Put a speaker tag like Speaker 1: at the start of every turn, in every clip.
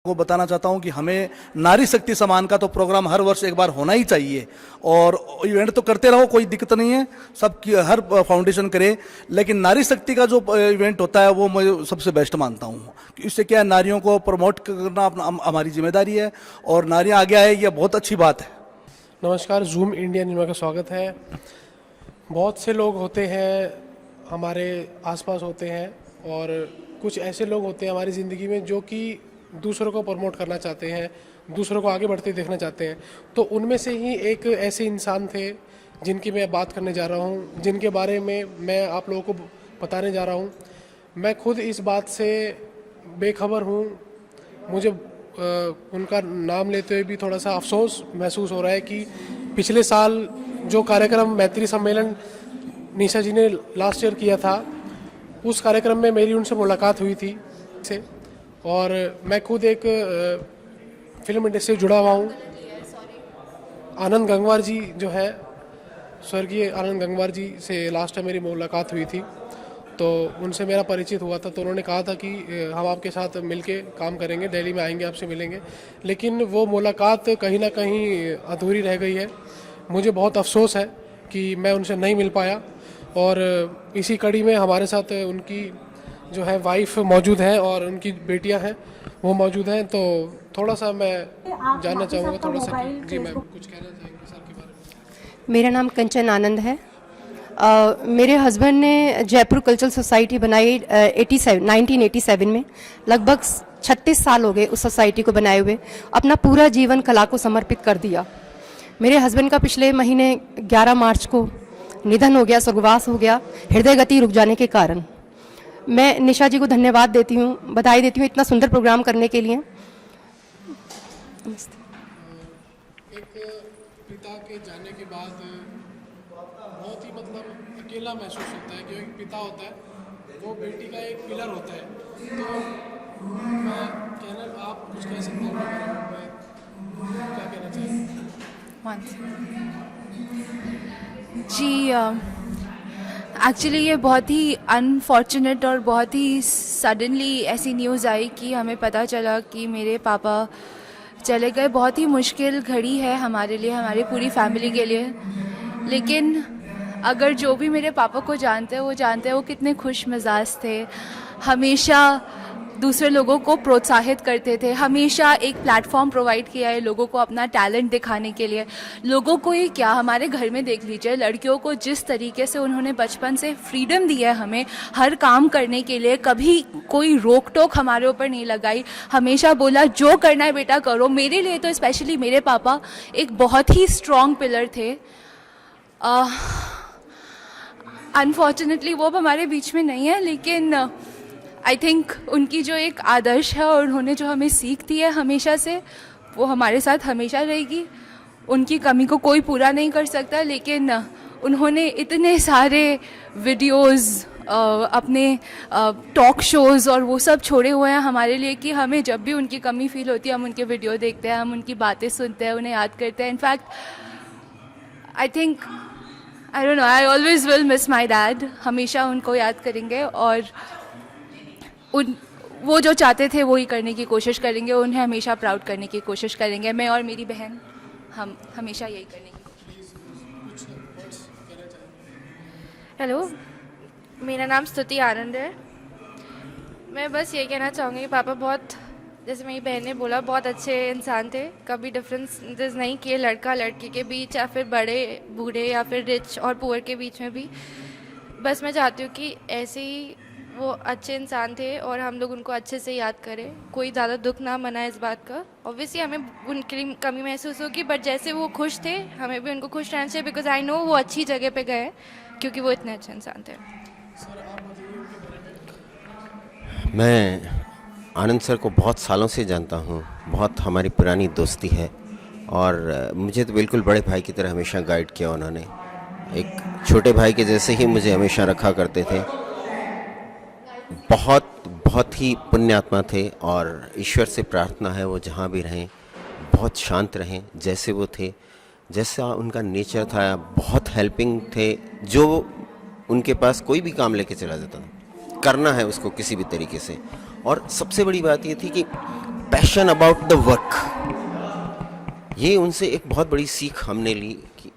Speaker 1: को बताना चाहता हूं कि हमें नारी शक्ति सम्मान का तो प्रोग्राम हर वर्ष एक बार होना ही चाहिए और इवेंट तो करते रहो, कोई दिक्कत नहीं है, सब हर फाउंडेशन करे, लेकिन नारी शक्ति का जो इवेंट होता है वो मैं सबसे बेस्ट मानता हूं। इससे क्या है, नारियों को प्रमोट करना अपना हमारी जिम्मेदारी है और नारियां आगे आए, ये बहुत अच्छी बात है।
Speaker 2: नमस्कार, जूम इंडिया न्यूज़ का स्वागत है। बहुत से लोग होते हैं हमारे आसपास होते हैं और कुछ ऐसे लोग होते हैं हमारी ज़िंदगी में जो कि दूसरों को प्रमोट करना चाहते हैं, दूसरों को आगे बढ़ते देखना चाहते हैं। तो उनमें से ही एक ऐसे इंसान थे जिनकी मैं बात करने जा रहा हूं, जिनके बारे में मैं आप लोगों को बताने जा रहा हूं। मैं खुद इस बात से बेखबर हूं। मुझे उनका नाम लेते हुए भी थोड़ा सा अफसोस महसूस हो रहा है कि पिछले साल जो कार्यक्रम मैत्री सम्मेलन निशा जी ने लास्ट ईयर किया था, उस कार्यक्रम में मेरी उनसे मुलाकात हुई थी से, और मैं खुद एक फिल्म इंडस्ट्री से जुड़ा हुआ हूँ। आनंद गंगवार जी जो है, स्वर्गीय आनंद गंगवार जी से लास्ट टाइम मेरी मुलाकात हुई थी, तो उनसे मेरा परिचित हुआ था। तो उन्होंने कहा था कि हम आपके साथ मिलके काम करेंगे, दिल्ली में आएंगे, आपसे मिलेंगे, लेकिन वो मुलाकात कहीं ना कहीं अधूरी रह गई है। मुझे बहुत अफसोस है कि मैं उनसे नहीं मिल पाया और इसी कड़ी में हमारे साथ उनकी जो है वाइफ मौजूद है और उनकी बेटियां हैं वो मौजूद हैं। तो थोड़ा सा मैं जानना चाहूँगा थोड़ा सा जी मैं कुछ कहना चाहेंगे सर के बारे में।
Speaker 3: मेरा नाम कंचन आनंद है। मेरे हस्बैंड ने जयपुर कल्चरल सोसाइटी बनाई 1987 में। लगभग 36 साल हो गए उस सोसाइटी को बनाए हुए। अपना पूरा जीवन कला को समर्पित कर दिया। मेरे हस्बैंड का पिछले महीने 11 मार्च को निधन हो गया, स्वर्गवास हो गया, हृदय गति रुक जाने के कारण। मैं निशा जी को धन्यवाद देती हूँ, बधाई देती हूँ इतना सुंदर प्रोग्राम करने के लिए।
Speaker 2: एक पिता के जाने के बाद बहुत ही मतलब अकेला महसूस होता है, क्योंकि पिता होता है वो बेटी का एक पिलर होता है। तो मैं कहना, आप कुछ कह सकते हैं क्या कहना चाहिए
Speaker 4: जी? एक्चुअली ये बहुत ही अनफॉर्चुनेट और बहुत ही सडनली ऐसी न्यूज़ आई कि हमें पता चला कि मेरे पापा चले गए। बहुत ही मुश्किल घड़ी है हमारे लिए, हमारी पूरी फैमिली के लिए। लेकिन अगर जो भी मेरे पापा को जानते हैं वो जानते हैं वो कितने खुश मिजाज थे, हमेशा दूसरे लोगों को प्रोत्साहित करते थे, हमेशा एक प्लेटफॉर्म प्रोवाइड किया है लोगों को अपना टैलेंट दिखाने के लिए। लोगों को ही क्या, हमारे घर में देख लीजिए, लड़कियों को जिस तरीके से उन्होंने बचपन से फ्रीडम दी है हमें हर काम करने के लिए, कभी कोई रोक टोक हमारे ऊपर नहीं लगाई, हमेशा बोला जो करना है बेटा करो। मेरे लिए तो स्पेशली मेरे पापा एक बहुत ही स्ट्रॉन्ग पिलर थे। अनफॉर्चुनेटली वो अब हमारे बीच में नहीं है, लेकिन आई थिंक उनकी जो एक आदर्श है और उन्होंने जो हमें सीख दी है हमेशा से, वो हमारे साथ हमेशा रहेगी। उनकी कमी को कोई पूरा नहीं कर सकता, लेकिन उन्होंने इतने सारे वीडियोस, अपने टॉक शोज़ और वो सब छोड़े हुए हैं हमारे लिए कि हमें जब भी उनकी कमी फील होती है हम उनके वीडियो देखते हैं, हम उनकी बातें सुनते हैं, उन्हें याद करते हैं। In fact I think, I don't know, I always will miss my dad. हमेशा उनको याद करेंगे और वो जो चाहते थे वो ही करने की कोशिश करेंगे, उन्हें हमेशा प्राउड करने की कोशिश करेंगे। मैं और मेरी बहन हम हमेशा यही करने की कोशिश।
Speaker 5: हेलो, मेरा नाम स्तुति आनंद है। मैं बस ये कहना चाहूँगी, पापा बहुत, जैसे मेरी बहन ने बोला, बहुत अच्छे इंसान थे। कभी डिफरेंस नहीं किए लड़का लड़की के बीच या फिर बड़े बूढ़े या फिर रिच और पुअर के बीच में भी। बस मैं चाहती हूँ कि ऐसे ही वो अच्छे इंसान थे और हम लोग उनको अच्छे से याद करें, कोई ज़्यादा दुख ना मनाए इस बात का। ऑब्वियसली हमें उनकी कमी महसूस होगी, बट जैसे वो खुश थे हमें भी उनको खुश रहना चाहिए, बिकॉज आई नो वो अच्छी जगह पे गए क्योंकि वो इतने अच्छे इंसान थे।
Speaker 6: मैं आनंद सर को बहुत सालों से जानता हूँ, बहुत हमारी पुरानी दोस्ती है और मुझे तो बिल्कुल बड़े भाई की तरह हमेशा गाइड किया उन्होंने। एक छोटे भाई के जैसे ही मुझे हमेशा रखा करते थे। बहुत ही पुण्यात्मा थे और ईश्वर से प्रार्थना है वो जहाँ भी रहें बहुत शांत रहें, जैसे वो थे, जैसा उनका नेचर था। बहुत हेल्पिंग थे, जो उनके पास कोई भी काम लेके चला जाता था, करना है उसको किसी भी तरीके से। और सबसे बड़ी बात ये थी कि पैशन अबाउट द वर्क। ये उनसे एक बहुत बड़ी सीख हमने ली कि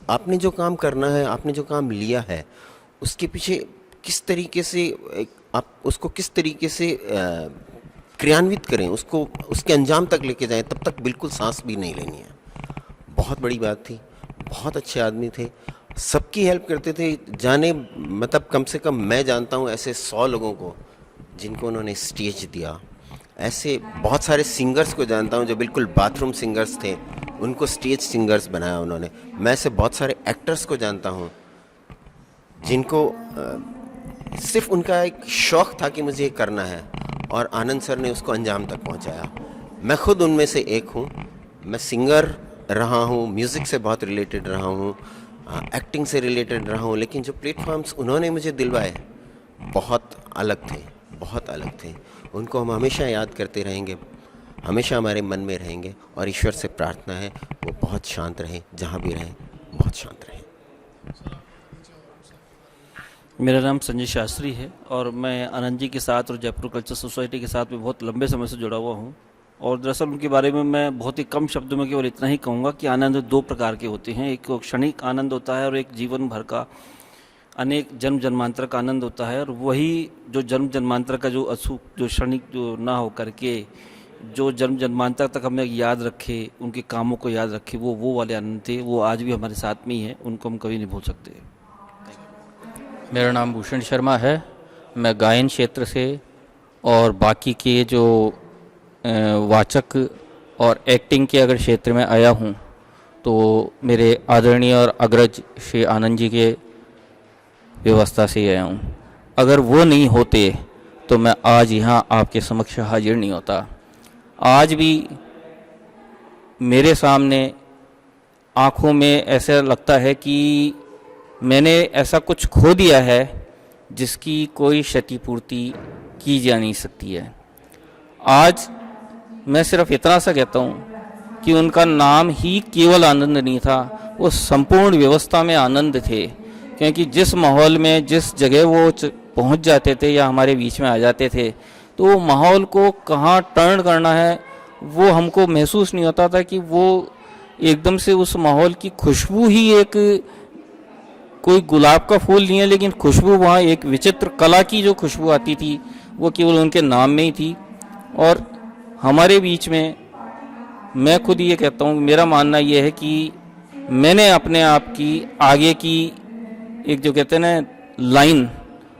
Speaker 6: आपने जो काम करना है, आपने जो काम लिया है, उसके पीछे किस तरीके से आप उसको किस तरीके से क्रियान्वित करें, उसको उसके अंजाम तक लेके जाएं, तब तक बिल्कुल सांस भी नहीं लेनी है। बहुत बड़ी बात थी। बहुत अच्छे आदमी थे, सबकी हेल्प करते थे। जाने मतलब कम से कम मैं जानता हूँ ऐसे 100 लोगों को जिनको उन्होंने स्टेज दिया। ऐसे बहुत सारे सिंगर्स को जानता हूँ जो बिल्कुल बाथरूम सिंगर्स थे, उनको स्टेज सिंगर्स बनाया उन्होंने। मैं ऐसे बहुत सारे एक्टर्स को जानता हूँ जिनको सिर्फ उनका एक शौक़ था कि मुझे ये करना है, और आनंद सर ने उसको अंजाम तक पहुँचाया। मैं खुद उनमें से एक हूँ। मैं सिंगर रहा हूँ, म्यूज़िक से बहुत रिलेटेड रहा हूँ, एक्टिंग से रिलेटेड रहा हूँ, लेकिन जो प्लेटफॉर्म्स उन्होंने मुझे दिलवाए बहुत अलग थे, बहुत अलग थे। उनको हम हमेशा याद करते रहेंगे, हमेशा हमारे मन में रहेंगे, और ईश्वर से प्रार्थना है वो बहुत शांत रहें, जहाँ भी रहें बहुत शांत रहें।
Speaker 7: मेरा नाम संजय शास्त्री है और मैं आनंद जी के साथ और जयपुर कल्चर सोसाइटी के साथ में बहुत लंबे समय से जुड़ा हुआ हूँ। और दरअसल उनके बारे में मैं बहुत ही कम शब्दों में केवल इतना ही कहूँगा कि आनंद 2 प्रकार के होते हैं। एक क्षणिक आनंद होता है और एक जीवन भर का अनेक जन्म जन्मांतर का आनंद होता है। और वही जो जन्म जन्मांतर का जो अचूक, जो क्षणिक जो ना हो करके जो जन्म जन्मांतर तक हमें याद रखे, उनके कामों को याद रखे, वो वाले आनंद थे। वो आज भी हमारे साथ में ही है, उनको हम कभी नहीं भूल सकते।
Speaker 8: मेरा नाम भूषण शर्मा है। मैं गायन क्षेत्र से और बाकी के जो वाचक और एक्टिंग के अगर क्षेत्र में आया हूँ तो मेरे आदरणीय और अग्रज श्री आनंद जी के व्यवस्था से आया हूँ। अगर वो नहीं होते तो मैं आज यहाँ आपके समक्ष हाजिर नहीं होता। आज भी मेरे सामने आँखों में ऐसा लगता है कि मैंने ऐसा कुछ खो दिया है जिसकी कोई क्षतिपूर्ति की जा नहीं सकती है। आज मैं सिर्फ इतना सा कहता हूँ कि उनका नाम ही केवल आनंद नहीं था, वो संपूर्ण व्यवस्था में आनंद थे। क्योंकि जिस माहौल में, जिस जगह वो पहुँच जाते थे या हमारे बीच में आ जाते थे, तो वो माहौल को कहाँ टर्न करना है वो हमको महसूस नहीं होता था। कि वो एकदम से उस माहौल की खुशबू ही एक, कोई गुलाब का फूल नहीं है लेकिन खुशबू वहाँ एक विचित्र कला की जो खुशबू आती थी वो केवल उनके नाम में ही थी। और हमारे बीच में मैं खुद ये कहता हूँ, मेरा मानना ये है कि मैंने अपने आप की आगे की एक जो कहते हैं ना लाइन,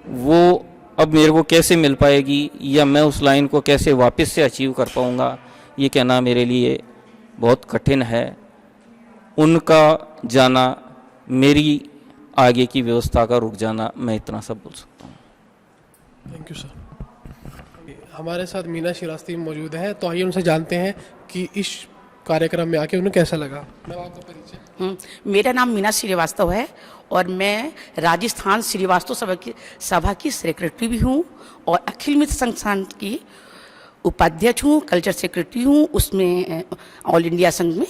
Speaker 8: वो अब मेरे को कैसे मिल पाएगी या मैं उस लाइन को कैसे वापस से अचीव कर पाऊँगा, ये कहना मेरे लिए बहुत कठिन है। उनका जाना, मेरी आगे की व्यवस्था का रुक जाना, मैं इतना सब बोल सकता हूँ।
Speaker 2: Thank you sir. हमारे साथ मीना श्रीवास्तव मौजूद है, तो आइए उनसे जानते हैं कि इस कार्यक्रम में आके उन्हें कैसा लगा। मैं आपको परिचय।
Speaker 9: मेरा नाम मीना श्रीवास्तव है और मैं राजस्थान श्रीवास्तव सभा की सेक्रेटरी भी हूँ और अखिल मित्र संस्थान की उपाध्यक्ष हूँ, कल्चर सेक्रेटरी हूँ उसमें, ऑल इंडिया संघ में।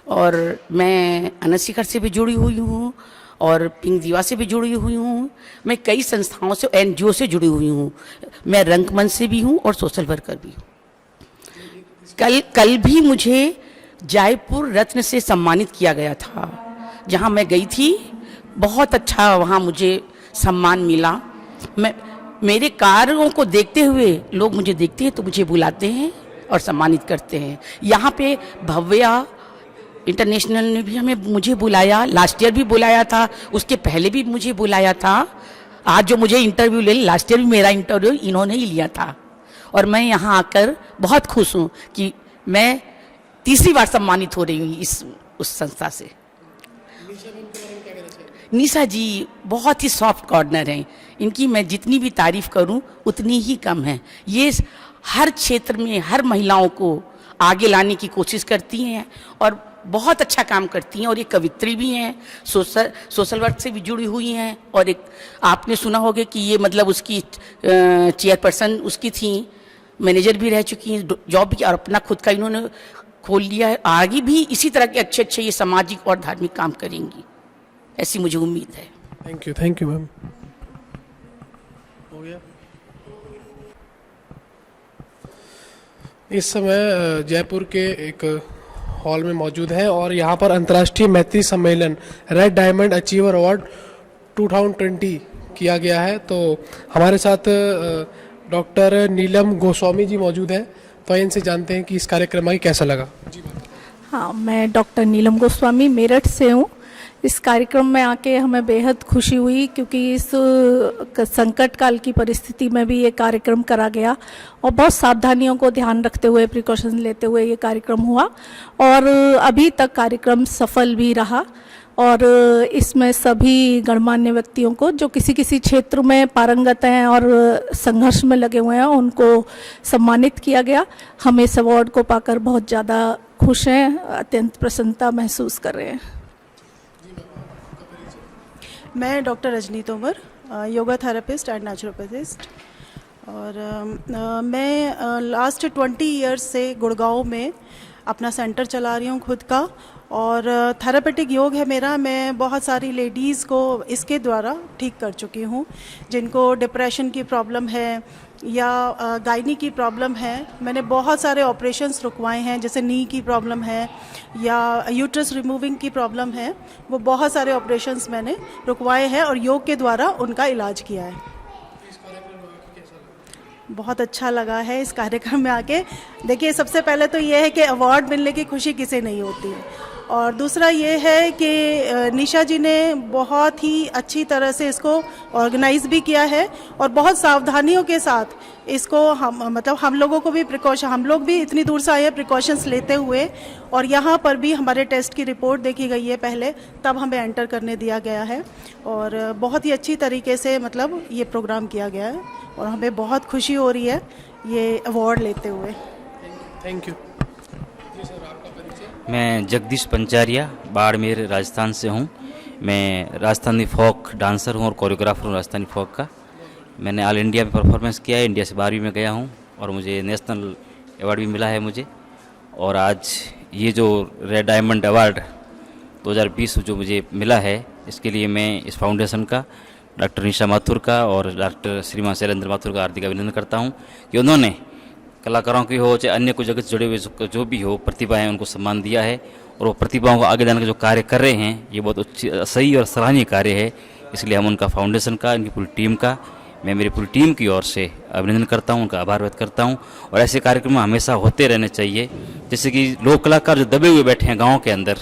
Speaker 9: और मैं अनंत शिखर से भी जुड़ी हुई हूँ और पिंक दीवा से भी जुड़ी हुई हूँ। मैं कई संस्थाओं से, एनजीओ से जुड़ी हुई हूँ। मैं रंगमंच से भी हूँ और सोशल वर्कर भी हूँ। कल भी मुझे जयपुर रत्न से सम्मानित किया गया था, जहाँ मैं गई थी। बहुत अच्छा वहाँ मुझे सम्मान मिला। मेरे कार्यों को देखते हुए लोग मुझे देखते हैं तो मुझे बुलाते हैं और सम्मानित करते हैं। यहाँ पे भव्या इंटरनेशनल ने भी मुझे बुलाया, लास्ट ईयर भी बुलाया था, उसके पहले भी मुझे बुलाया था। आज जो मुझे इंटरव्यू ले, लास्ट ईयर भी मेरा इंटरव्यू इन्होंने ही लिया था। और मैं यहाँ आकर बहुत खुश हूँ कि मैं तीसरी बार सम्मानित हो रही हूँ उस संस्था से। निशा जी बहुत ही सॉफ्ट कॉर्नर हैं। इनकी मैं जितनी भी तारीफ करूं उतनी ही कम है। ये हर क्षेत्र में हर महिलाओं को आगे लाने की कोशिश करती हैं और बहुत अच्छा काम करती हैं। और ये कवित्री भी हैं, सोशल वर्क से भी जुड़ी हुई हैं। और एक आपने सुना होगा कि ये मतलब उसकी चेयरपर्सन उसकी थी, मैनेजर भी रह चुकी हैं, जॉब भी, और अपना खुद का इन्होंने खोल लिया है। आगे भी इसी तरह के अच्छे अच्छे ये सामाजिक और धार्मिक काम करेंगी, ऐसी मुझे उम्मीद है।
Speaker 2: Thank you ma'am. हो गया। इस समय जयपुर के एक हॉल में मौजूद है और यहाँ पर अंतर्राष्ट्रीय मैत्री सम्मेलन रेड डायमंड अचीवर अवार्ड 2020 किया गया है। तो हमारे साथ डॉक्टर नीलम गोस्वामी जी मौजूद हैं, तो इनसे जानते हैं कि इस कार्यक्रम में कैसा लगा।
Speaker 10: हाँ, मैं डॉक्टर नीलम गोस्वामी मेरठ से हूँ। इस कार्यक्रम में आके हमें बेहद खुशी हुई क्योंकि इस संकट काल की परिस्थिति में भी ये कार्यक्रम करा गया और बहुत सावधानियों को ध्यान रखते हुए, प्रिकॉशन लेते हुए ये कार्यक्रम हुआ और अभी तक कार्यक्रम सफल भी रहा। और इसमें सभी गणमान्य व्यक्तियों को जो किसी किसी क्षेत्र में पारंगत हैं और संघर्ष में लगे हुए हैं उनको सम्मानित किया गया। हम इस अवार्ड को पाकर बहुत ज़्यादा खुश हैं, अत्यंत प्रसन्नता महसूस कर रहे हैं।
Speaker 11: मैं doctor Rajni Tomar, yoga therapist and naturopathist, और मैं लास्ट 20 इयर्स से गुड़गांव में अपना सेंटर चला रही हूँ खुद का, और थेरेपेटिक योग है मेरा। मैं बहुत सारी लेडीज़ को इसके द्वारा ठीक कर चुकी हूँ, जिनको डिप्रेशन की प्रॉब्लम है या गायनी की प्रॉब्लम है। मैंने बहुत सारे ऑपरेशंस रुकवाए हैं, जैसे नी की प्रॉब्लम है या यूट्रस रिमूविंग की प्रॉब्लम है, वो बहुत सारे ऑपरेशंस मैंने रुकवाए हैं और योग के द्वारा उनका इलाज किया है। बहुत अच्छा लगा है इस कार्यक्रम में आके। देखिए, सबसे पहले तो ये है कि अवार्ड मिलने की खुशी किसे नहीं होती है, और दूसरा ये है कि निशा जी ने बहुत ही अच्छी तरह से इसको ऑर्गेनाइज भी किया है और बहुत सावधानियों के साथ इसको हम लोगों को भी प्रिकॉशन, हम लोग भी इतनी दूर से आए हैं प्रिकॉशंस लेते हुए, और यहाँ पर भी हमारे टेस्ट की रिपोर्ट देखी गई है पहले, तब हमें एंटर करने दिया गया है और बहुत ही अच्छी तरीके से ये प्रोग्राम किया गया है और हमें बहुत खुशी हो रही है ये अवार्ड लेते हुए।
Speaker 2: Thank you.
Speaker 8: मैं जगदीश पंचारिया, बाड़मेर राजस्थान से हूँ। मैं राजस्थानी फोक डांसर हूँ और कोरियोग्राफर हूँ राजस्थानी फोक का। मैंने ऑल इंडिया में परफॉर्मेंस किया है, इंडिया से 12वीं में गया हूँ और मुझे नेशनल अवार्ड भी मिला है मुझे। और आज ये जो रेड डायमंड अवार्ड 2020 जो मुझे मिला है, इसके लिए मैं इस फाउंडेशन का, डॉक्टर निशा माथुर का और डॉक्टर श्रीमान शैलेंद्र माथुर का हार्दिक अभिनंदन करता हूँ कि उन्होंने कलाकारों की हो चाहे अन्य कोई जगत से जुड़े हुए जो भी हो प्रतिभाएं, उनको सम्मान दिया है और वो प्रतिभाओं को आगे लाने का जो कार्य कर रहे हैं ये बहुत सही और सराहनीय कार्य है। इसलिए हम उनका फाउंडेशन का, इनकी पूरी टीम का, मैं मेरी पूरी टीम की ओर से अभिनंदन करता हूँ, उनका आभार व्यक्त करता हूँ। और ऐसे कार्यक्रम हमेशा होते रहने चाहिए, जैसे कि लोक कलाकार जो दबे हुए बैठे हैं गाँव के अंदर,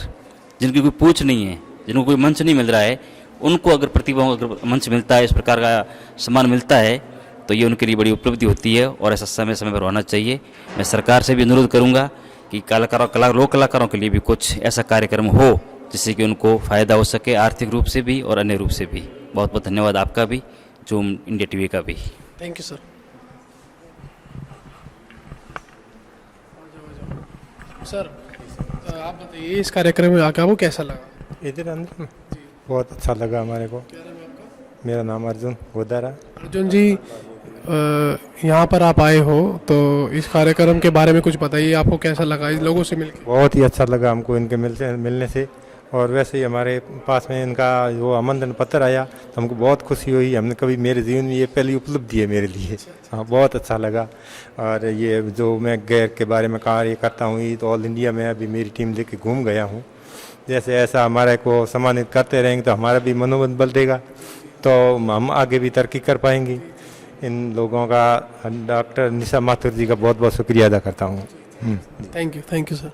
Speaker 8: जिनकी कोई पूछ नहीं है, जिनको कोई मंच नहीं मिल रहा है, उनको अगर प्रतिभाओं को अगर मंच मिलता है, इस प्रकार का सम्मान मिलता है, तो ये उनके लिए बड़ी उपलब्धि होती है और ऐसा समय समय पर होना चाहिए। मैं सरकार से भी अनुरोध करूंगा कि लोक कलाकारों के लिए भी कुछ ऐसा कार्यक्रम हो जिससे कि उनको फ़ायदा हो सके, आर्थिक रूप से भी और अन्य रूप से भी। बहुत बहुत धन्यवाद आपका भी, जूम इंडिया टीवी का भी।
Speaker 2: Thank you sir. सर, आप बताइए इस कार्यक्रम में आकर आपको कैसा लगा?
Speaker 12: इधर अंदर बहुत अच्छा लगा हमारे को। मेरा नाम अर्जुन गोदारा।
Speaker 2: अर्जुन जी, यहाँ पर आप आए हो तो इस कार्यक्रम के बारे में कुछ बताइए, आपको कैसा लगा इस लोगों से मिलकर?
Speaker 12: बहुत ही अच्छा लगा हमको इनके मिलने से, और वैसे ही हमारे पास में इनका जो आमंत्रण पत्र आया तो हमको बहुत खुशी हुई। हमने कभी मेरे जीवन में ये पहली उपलब्धि है मेरे लिए। हाँ, बहुत अच्छा लगा। और ये जो मैं गैर के बारे में कार्य करता हूँ, ये तो ऑल इंडिया में अभी मेरी टीम लेके घूम गया हूँ। जैसे ऐसा हमारे को सम्मानित करते रहेंगे तो हमारा भी मनोबल बढ़ेगा, तो हम आगे भी तरक्की कर पाएंगे। इन लोगों का, डॉक्टर निशा माथुर जी का बहुत बहुत शुक्रिया अदा करता हूँ।
Speaker 2: Thank you sir.